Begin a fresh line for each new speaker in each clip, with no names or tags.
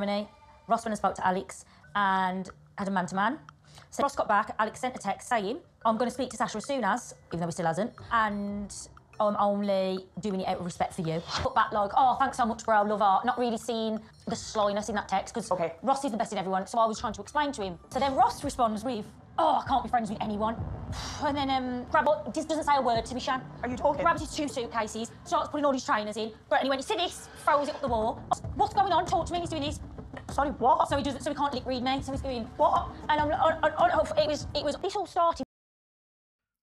Ross went and spoke to Alex and had a man-to-man. So Ross got back, Alex sent a text saying, I'm going to speak to Sasha as soon as, even though he still hasn't, and I'm only doing it out of respect for you. Put back like, oh, thanks so much, bro, love art. Not really seeing the slyness in that text, because Ross is the best in everyone, so I was trying to explain to him. So then Ross responds with, oh, I can't be friends with anyone. And then Grab just doesn't say a word to me, Shan.
Are you talking?
Grabs his 2 suitcases, starts putting all his trainers in. And he went, you see this? Throws it up the wall. What's going on? Talk to me, he's doing this.
Sorry, what?
So he can't lip read me, so he's going, what? And this all started.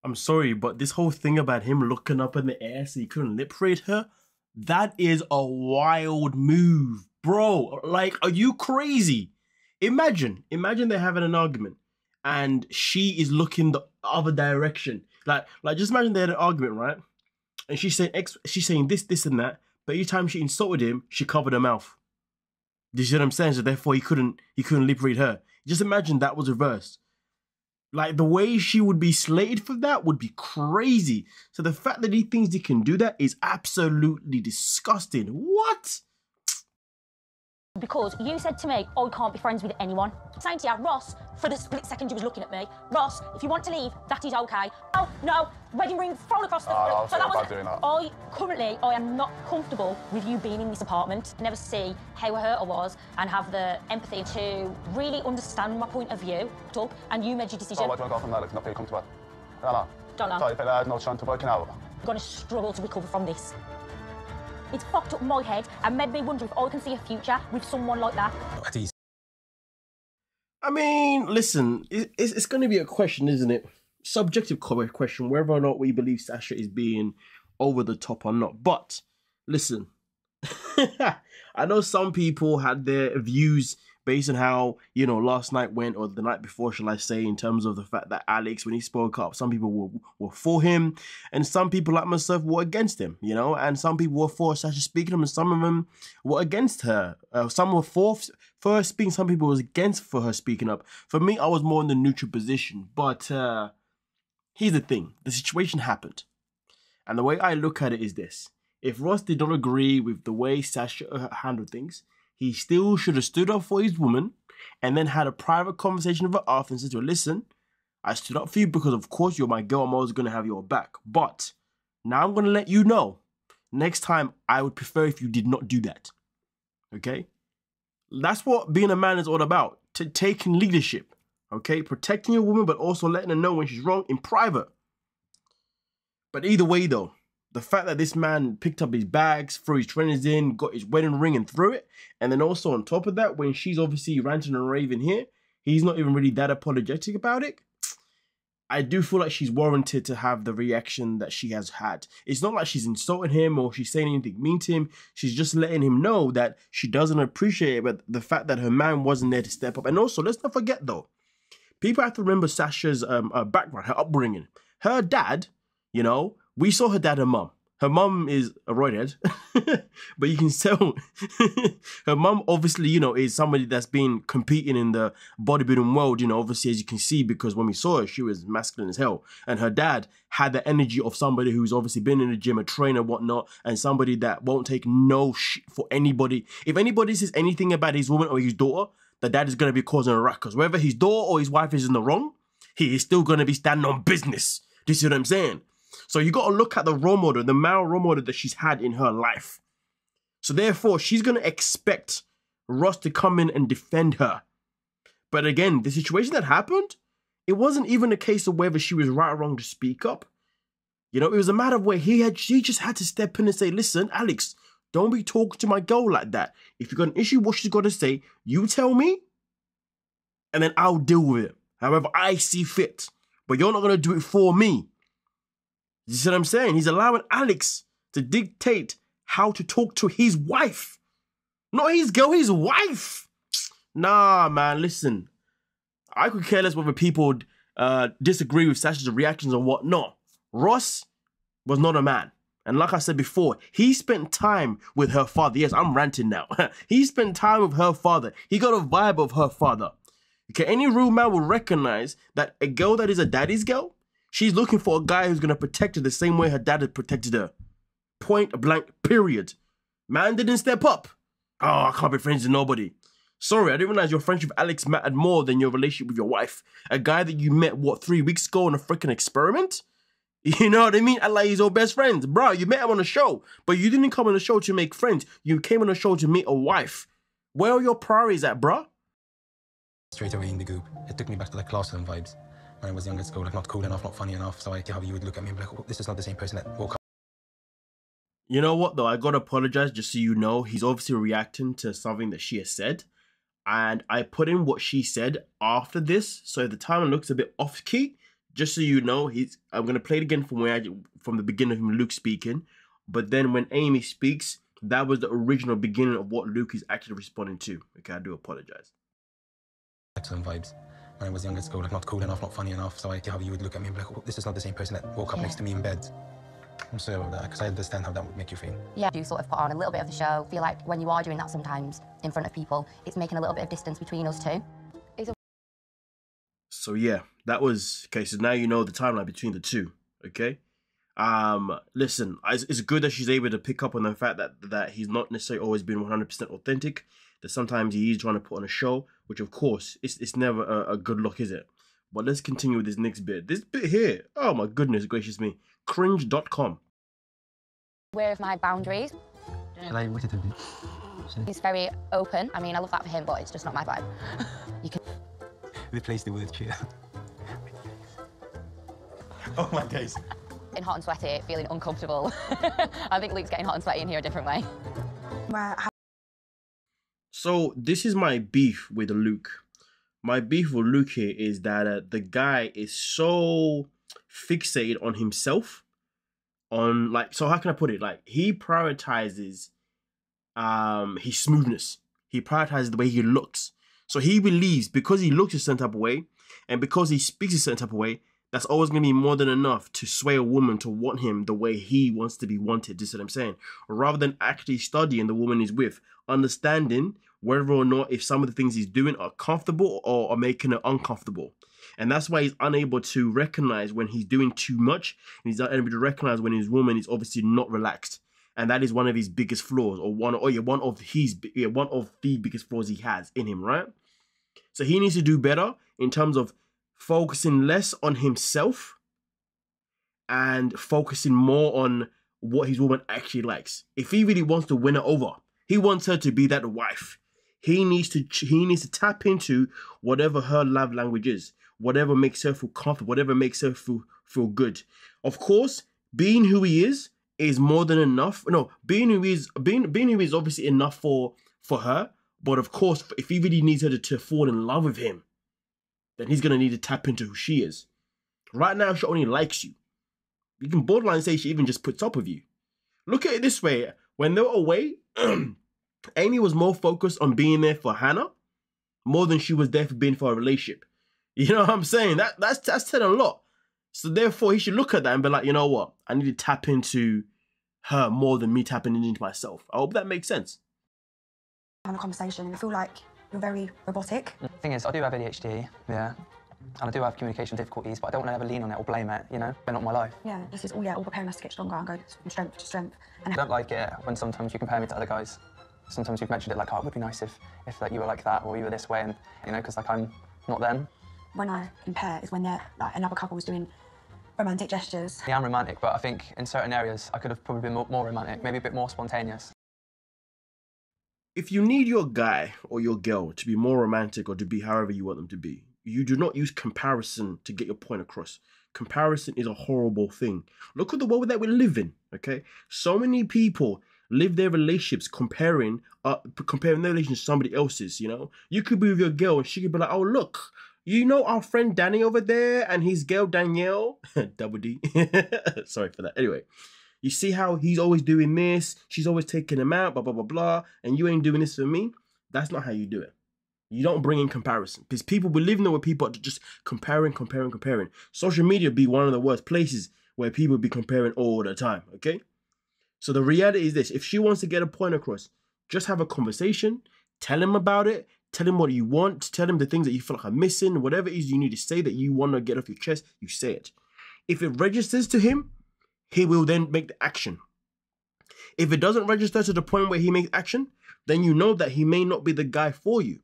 I'm sorry, but this whole thing about him looking up in the air so he couldn't lip read her, that is a wild move, bro. Like, are you crazy? Imagine they're having an argument and she is looking the other direction. Like just imagine they had an argument, right? And she's saying this and that, but each time she insulted him, she covered her mouth. Do you see what I'm saying? So therefore he couldn't lip read her. Just imagine that was reversed. Like, the way she would be slated for that would be crazy. So the fact that he thinks he can do that is absolutely disgusting. What?
Because you said to me, I can't be friends with anyone. Saying to you, Ross, for the split second you was looking at me, Ross, if you want to leave, that is okay. Oh, no, wedding ring thrown across the...
So that was doing that.
Currently, I am not comfortable with you being in this apartment. Never see how hurt I was and have the empathy to really understand my point of view. And you made your decision.
So what do you want to go from there? Like, not very comfortable. No.
Don't know.
Sorry, but no chance of working out.
I'm going to struggle to recover from this. It's fucked up my head and made me wonder if I can see a future with someone like that.
I mean, listen, it's going to be a question, isn't it? Subjective question, whether or not we believe Sasha is being over the top or not. But, listen, I know some people had their views based on how, you know, last night went, or the night before, shall I say, in terms of the fact that Alex, when he spoke up, some people were for him, and some people like myself were against him, you know, and some people were for Sasha speaking, and some of them were against her. Some were for her speaking, some people was against for her speaking up. For me, I was more in the neutral position, but here's the thing. The situation happened, and the way I look at it is this. If Ross did not agree with the way Sasha handled things, he still should have stood up for his woman and then had a private conversation with her after and said to her, listen, I stood up for you because, of course, you're my girl. I'm always going to have your back. But now I'm going to let you know, next time I would prefer if you did not do that. Okay? That's what being a man is all about. Taking leadership. Okay? Protecting your woman, but also letting her know when she's wrong in private. But either way, though, the fact that this man picked up his bags, threw his trainers in, got his wedding ring and threw it, and then also on top of that, when she's obviously ranting and raving here, he's not even really that apologetic about it. I do feel like she's warranted to have the reaction that she has had. It's not like she's insulting him or she's saying anything mean to him. She's just letting him know that she doesn't appreciate it, but the fact that her man wasn't there to step up. And also, let's not forget though, people have to remember Sasha's background, her upbringing. Her dad, you know, we saw her dad and mum. Her mum is a roidhead, but you can tell her mum obviously, you know, is somebody that's been competing in the bodybuilding world, you know, obviously, as you can see, because when we saw her, she was masculine as hell. And her dad had the energy of somebody who's obviously been in the gym, a trainer, whatnot, and somebody that won't take no shit for anybody. If anybody says anything about his woman or his daughter, the dad is going to be causing a ruckus. Whether his daughter or his wife is in the wrong, he is still going to be standing on business. Do you see what I'm saying? So you got to look at the role model, the male role model that she's had in her life. So therefore, she's going to expect Ross to come in and defend her. But again, the situation that happened, it wasn't even a case of whether she was right or wrong to speak up. You know, it was a matter of where she just had to step in and say, listen, Alex, don't be talking to my girl like that. If you've got an issue, what she's got to say, you tell me, and then I'll deal with it. However I see fit. But you're not going to do it for me. You see what I'm saying? He's allowing Alex to dictate how to talk to his wife. Not his girl, his wife. Nah, man, listen. I could care less whether people disagree with Sasha's reactions or whatnot. Ross was not a man. And like I said before, he spent time with her father. Yes, I'm ranting now. He spent time with her father. He got a vibe of her father. Okay, any real man will recognize that a girl that is a daddy's girl, she's looking for a guy who's going to protect her the same way her dad had protected her. Point blank, period. Man didn't step up. Oh, I can't be friends with nobody. Sorry, I didn't realize your friendship with Alex mattered more than your relationship with your wife. A guy that you met, what, 3 weeks ago on a freaking experiment? You know what I mean? And like he's your best friends. Bro, you met him on a show, but you didn't come on the show to make friends. You came on the show to meet a wife. Where are your priorities at, bro?
Straight away in the goop. It took me back to like classroom vibes. When I was young at school, like not cool enough, not funny enough. So like how you would look at me and be like, oh, this is not the same person that woke up.
You know what though? I gotta apologize just so you know. He's obviously reacting to something that she has said. And I put in what she said after this. So the time looks a bit off key. Just so you know, I'm gonna play it again from the beginning of him, Luke speaking. But then when Amy speaks, that was the original beginning of what Luke is actually responding to. Okay, I do apologize.
Excellent vibes. When I was young at school, like not cool enough, not funny enough. So like how you would look at me and be like, oh, this is not the same person that woke up next to me in bed. I'm sorry about that, because I understand how that would make you feel.
Yeah, you sort of put on a little bit of the show. Feel like when you are doing that sometimes in front of people, it's making a little bit of distance between us two.
So yeah, that was okay. So now you know the timeline between the two. Okay, listen, it's good that she's able to pick up on the fact that he's not necessarily always been 100% authentic. That sometimes he is trying to put on a show, which of course it's never a good look, is it? But let's continue with this next bit. This bit here, oh my goodness gracious me, cringe.com.
Aware of my boundaries.
Shall I wait it a bit?
He's very open. I mean, I love that for him, but it's just not my vibe. You can
Replace the word cheer. Oh my days.
in hot and sweaty, feeling uncomfortable. I think Luke's getting hot and sweaty in here a different way.
So this is my beef with Luke. My beef with Luke here is that the guy is so fixated on himself. On like, so how can I put it? Like he prioritizes his smoothness. He prioritizes the way he looks. So he believes because he looks a certain type of way and because he speaks a certain type of way, that's always going to be more than enough to sway a woman to want him the way he wants to be wanted. This is what I'm saying. Rather than actually studying the woman he's with, understanding whether or not if some of the things he's doing are comfortable or are making her uncomfortable. And that's why he's unable to recognize when he's doing too much. And he's unable to recognize when his woman is obviously not relaxed. And that is one of his biggest flaws, or one of the biggest flaws he has in him, right? So he needs to do better in terms of focusing less on himself and focusing more on what his woman actually likes. If he really wants to win her over, he wants her to be that wife. He needs to tap into whatever her love language is, whatever makes her feel comfortable, whatever makes her feel good. Of course, being who he is more than enough. No, being who he is obviously enough for her. But of course, if he really needs her to fall in love with him, then he's gonna need to tap into who she is. Right now, she only likes you. You can borderline say she even just puts up with you. Look at it this way: when they were away, Amy was more focused on being there for Hannah more than she was there for being for a relationship. You know what I'm saying? That's telling a lot. So therefore, he should look at that and be like, you know what? I need to tap into her more than me tapping into myself. I hope that makes sense.
Having a conversation, and I feel like you're very robotic.
The thing is, I do have ADHD, yeah, and I do have communication difficulties, but I don't want to ever lean on it or blame it, you know? They're not my life.
Yeah, this is all preparing us to get stronger and go from strength to strength. And
I don't like it when sometimes you compare me to other guys. Sometimes you've mentioned it like, oh, it would be nice if like you were like that or you were this way, and you know, because like I'm not them.
when I compare is when they're like another couple was doing romantic gestures.
I am romantic, but I think in certain areas I could have probably been more romantic, maybe a bit more spontaneous.
If you need your guy or your girl to be more romantic or to be however you want them to be, you do not use comparison to get your point across. Comparison is a horrible thing. Look at the world that we live in, okay? So many people live their relationships comparing their relationship to somebody else's, you know? You could be with your girl and she could be like, oh, look, you know our friend Danny over there and his girl Danielle? Double D. Sorry for that. Anyway, you see how he's always doing this, she's always taking him out, blah, blah, blah, blah, and you ain't doing this for me? That's not how you do it. You don't bring in comparison. Because people, we live in there where people are just comparing. Social media be one of the worst places where people be comparing all the time, okay? So the reality is this. If she wants to get a point across, just have a conversation, tell him about it, tell him what you want, tell him the things that you feel like are missing, whatever it is you need to say that you want to get off your chest, you say it. If it registers to him, he will then make the action. If it doesn't register to the point where he makes action, then you know that he may not be the guy for you.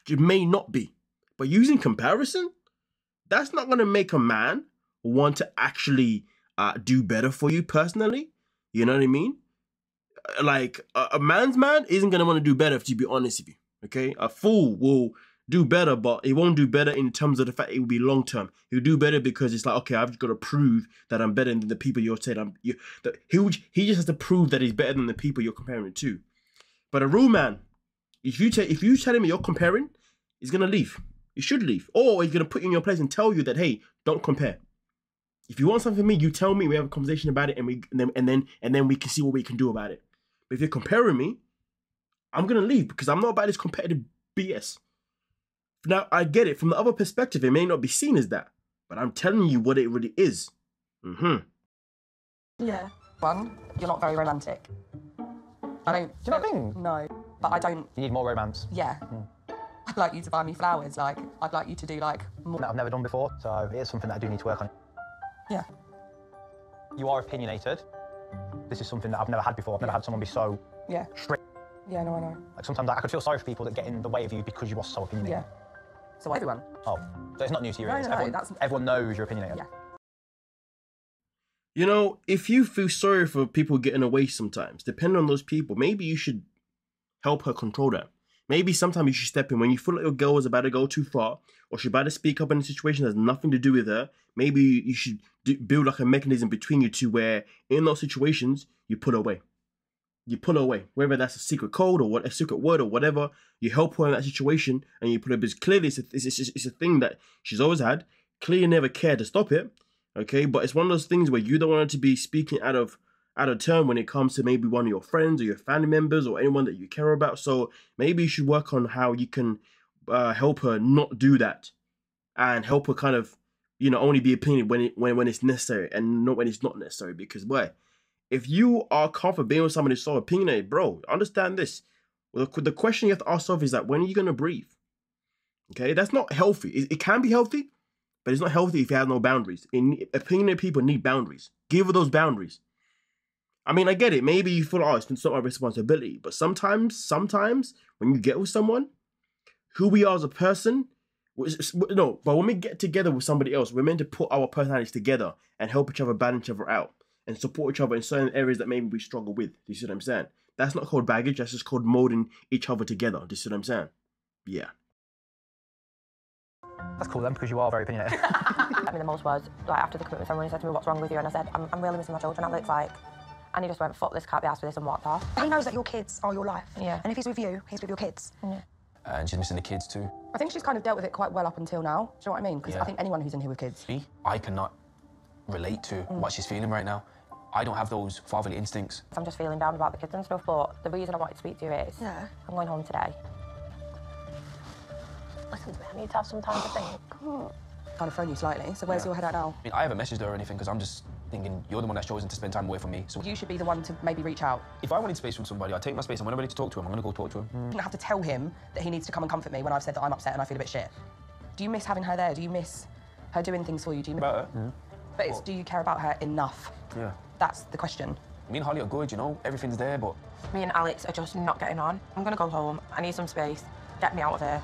It may not be. But using comparison, that's not going to make a man want to actually do better for you personally. You know what I mean? Like, a man's man isn't going to want to do better, to be honest with you. Okay? A fool will do better, but he won't do better in terms of the fact it will be long term. He'll do better because it's like, okay, I've just got to prove that I'm better than the people you're saying he just has to prove that he's better than the people you're comparing it to. But a real man, if you tell him you're comparing, he's gonna leave. He should leave, or he's gonna put you in your place and tell you that, hey, don't compare. If you want something from me, you tell me. We have a conversation about it, and then we can see what we can do about it. But if you're comparing me, I'm gonna leave because I'm not about this competitive BS. Now, I get it. From the other perspective, it may not be seen as that. But I'm telling you what it really is.
Yeah.
One, you're not very romantic. I don't...
Do you not think?
No. But I don't...
You need more romance.
Yeah. I'd like you to buy me flowers. Like, I'd like you to do, like, more...
That I've never done before, so it is something that I do need to work on.
Yeah.
You are opinionated. This is something that I've never had before. I've never had someone be so...
Yeah.
Strict.
Yeah, no, I know.
Like, sometimes I could feel sorry for people that get in the way of you because you are so opinionated.
Yeah. So everyone.
Oh, so it's not new to you,
No,
really.
no,
Everyone knows you're opinionated.
Yeah.
You know, if you feel sorry for people getting away sometimes, depending on those people, maybe you should help her control that. Maybe sometimes you should step in when you feel like your girl is about to go too far, or she's about to speak up in a situation that has nothing to do with her. Maybe you should build like a mechanism between you two where in those situations, you pull away. You pull away, whether that's a secret code or a secret word or whatever. You help her in that situation, and you put her, because clearly it's a thing that she's always had. Clearly never cared to stop it, okay? But it's one of those things where you don't want her to be speaking out of turn when it comes to maybe one of your friends or your family members or anyone that you care about. So maybe you should work on how you can help her not do that, and help her kind of, you know, only be opinionated when it's necessary and not when it's not necessary. Because why? If you are comfortable being with somebody who's so opinionated, bro, understand this. Well, the question you have to ask yourself is that, when are you going to breathe? Okay, that's not healthy. It can be healthy, but it's not healthy if you have no boundaries. Opinionated people need boundaries. Give her those boundaries. I mean, I get it. Maybe you feel, oh, it's not my responsibility. But sometimes when you get with someone, who we are as a person, but when we get together with somebody else, we're meant to put our personalities together and help each other balance each other out and support each other in certain areas that maybe we struggle with. Do you see what I'm saying? That's not called baggage. That's just called molding each other together. Do you see what I'm saying? Yeah.
That's cool then, because you are very opinionated.
I mean, the most was, like, after the commitment ceremony, he said to me, what's wrong with you? And I said, I'm really missing my children, Alex, like... And he just went, fuck this, can't be asked for this, and walked off.
He knows that your kids are your life.
Yeah.
And if he's with you, he's with your kids.
Yeah.
And she's missing the kids too.
I think she's kind of dealt with it quite well up until now. Do you know what I mean? Because I think anyone who's in here with kids...
Me? I cannot relate to what she's feeling right now. I don't have those fatherly instincts.
I'm just feeling down about the kids and stuff, but the reason I wanted to speak to you is I'm going home today. Listen to me, I need to have some time to think.
Kind of thrown you slightly, so where's your head at now?
I mean, I haven't messaged her or anything because I'm just thinking you're the one that's chosen to spend time away from me. So
You should be the one to maybe reach out.
if I wanted space from somebody, I'd take my space, and when I'm ready to talk to him, I'm going to go talk to him.
You shouldn't have to tell him that he needs to come and comfort me when I've said that I'm upset and I feel a bit shit. Do you miss having her there? Do you miss her doing things for you? Do you miss...
About her?
But it's, do you care about her enough?
Yeah.
That's the question.
Me and Holly are good, you know, everything's there, but...
Me and Alex are just not getting on. I'm going to go home. I need some space. Get me out of here.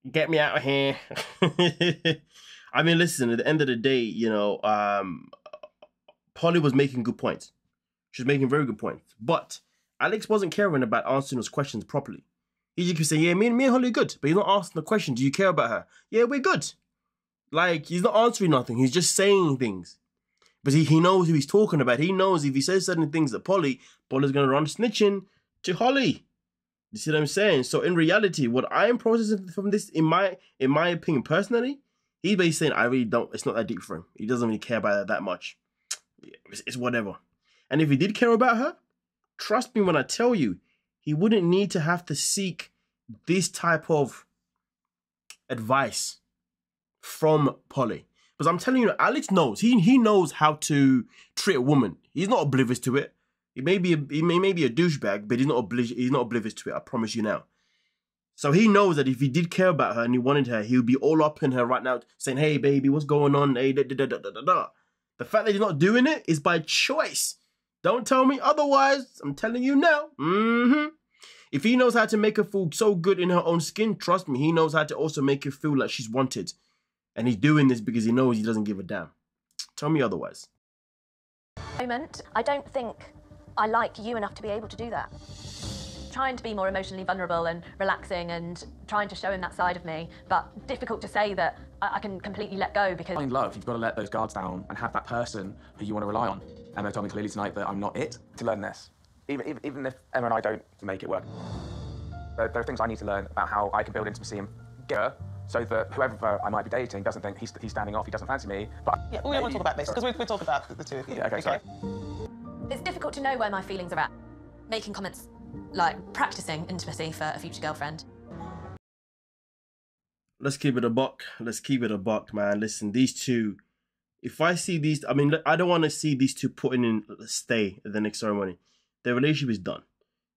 Get me out of here. I mean, listen, at the end of the day, you know, Polly was making good points. She was making very good points. But Alex wasn't caring about answering those questions properly. He just kept saying, yeah, me and Holly are good. But he's not asking the question, do you care about her? Yeah, we're good. Like, he's not answering nothing. He's just saying things. But he knows who he's talking about. He knows if he says certain things to Polly's going to run snitching to Holly. You see what I'm saying? So in reality, what I am processing from this, in my opinion, personally, he's basically saying, I really don't, it's not that deep for him. He doesn't really care about her that much. It's whatever. And if he did care about her, trust me when I tell you, he wouldn't need to have to seek this type of advice from Polly. Because I'm telling you, Alex knows. He knows how to treat a woman. He's not oblivious to it. He may be a douchebag, but he's not oblivious to it. I promise you now. So he knows that if he did care about her and he wanted her, he would be all up in her right now, saying, "Hey, baby, what's going on? Hey, da da da da da da." The fact that he's not doing it is by choice. Don't tell me otherwise. I'm telling you now. If he knows how to make her feel so good in her own skin, trust me, he knows how to also make her feel like she's wanted. And he's doing this because he knows he doesn't give a damn. Tell me otherwise.
Moment, I don't think I like you enough to be able to do that. Trying to be more emotionally vulnerable and relaxing and trying to show him that side of me, but difficult to say that I can completely let go because...
In love, you've got to let those guards down and have that person who you want to rely on. Emma told me clearly tonight that I'm not it.
To learn this, even if Emma and I don't make it work, there are things I need to learn about how I can build intimacy and get her so that whoever I might be dating doesn't think he's standing off, he doesn't fancy me. But
yeah, we won't talk about this because we'll talk about the two of you.
Yeah, okay, sorry.
It's difficult to know where my feelings are at. Making comments like practicing intimacy for a future girlfriend.
Let's keep it a buck. Let's keep it a buck, man. Listen, these two, if I see these, I mean, I don't want to see these two putting in a stay at the next ceremony. Their relationship is done.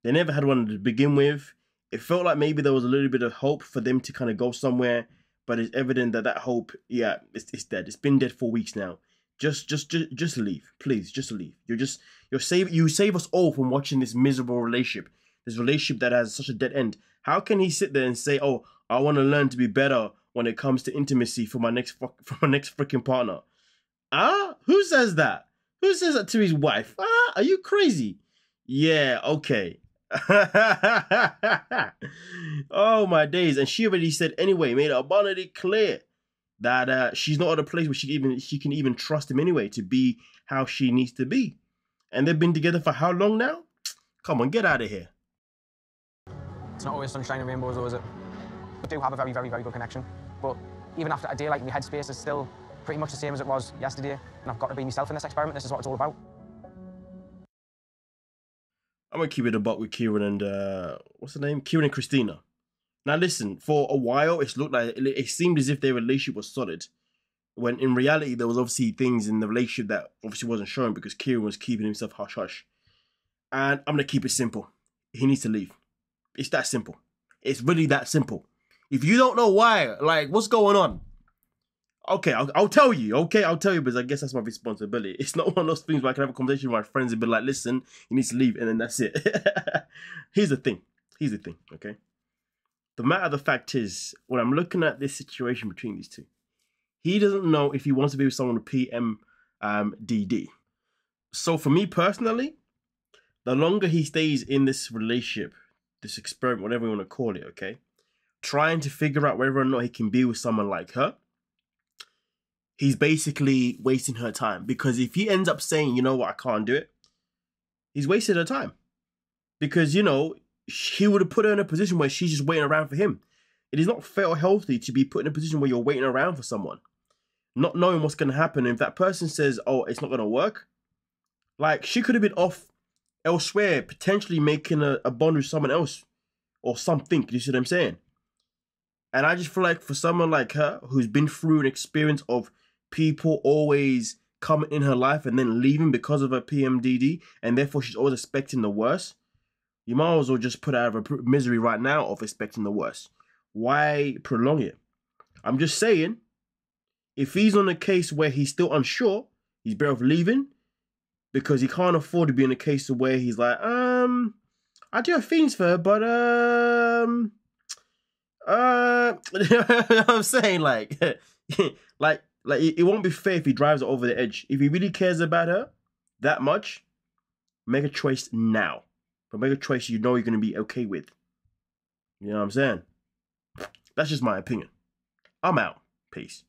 They never had one to begin with. It felt like maybe there was a little bit of hope for them to kind of go somewhere, but it's evident that that hope, yeah, it's dead. It's been dead for weeks now. Just leave, please. Just leave. You save us all from watching this miserable relationship. This relationship that has such a dead end. How can he sit there and say, "Oh, I want to learn to be better when it comes to intimacy for my next freaking partner"? Who says that? Who says that to his wife? Are you crazy? Yeah, okay. Oh my days. And she already said anyway, made it abundantly clear that she's not at a place where she can even trust him anyway to be how she needs to be. And they've been together for how long now? Come on, get out of here.
It's not always sunshine and rainbows, though, is it? We do have a very, very, very good connection. But even after a day, like, my headspace is still pretty much the same as it was yesterday. And I've got to be myself in this experiment. This is what it's all about.
I'm going to keep it a buck with Kieran and, what's her name? Kieran and Christina. Now listen, for a while, it seemed as if their relationship was solid. When in reality, there was obviously things in the relationship that obviously wasn't shown because Kieran was keeping himself hush-hush. And I'm going to keep it simple. He needs to leave. It's that simple. It's really that simple. If you don't know why, like, what's going on? Okay, I'll tell you. Okay, I'll tell you, because I guess that's my responsibility. It's not one of those things where I can have a conversation with my friends and be like, listen, he needs to leave, and then that's it. Here's the thing, okay? The matter of the fact is, when I'm looking at this situation between these two, he doesn't know if he wants to be with someone with PMDD. So for me personally, the longer he stays in this relationship, this experiment, whatever you want to call it, okay, trying to figure out whether or not he can be with someone like her, he's basically wasting her time. Because if he ends up saying, you know what, I can't do it, he's wasted her time. Because, you know, he would have put her in a position where she's just waiting around for him. It is not fair or healthy to be put in a position where you're waiting around for someone, not knowing what's going to happen. And if that person says, oh, it's not going to work, like, she could have been off elsewhere, potentially making a bond with someone else or something. You see what I'm saying? And I just feel like for someone like her, who's been through an experience of people always coming in her life and then leaving because of her PMDD, and therefore she's always expecting the worst, you might as well just put her out of her misery right now of expecting the worst. Why prolong it? I'm just saying, if he's on a case where he's still unsure, he's better off leaving, because he can't afford to be in a case where he's like, I do have feelings for her, but you know what I'm saying? Like, like it won't be fair if he drives her over the edge. If he really cares about her that much, make a choice now. But make a choice you know you're going to be okay with. You know what I'm saying? That's just my opinion. I'm out. Peace.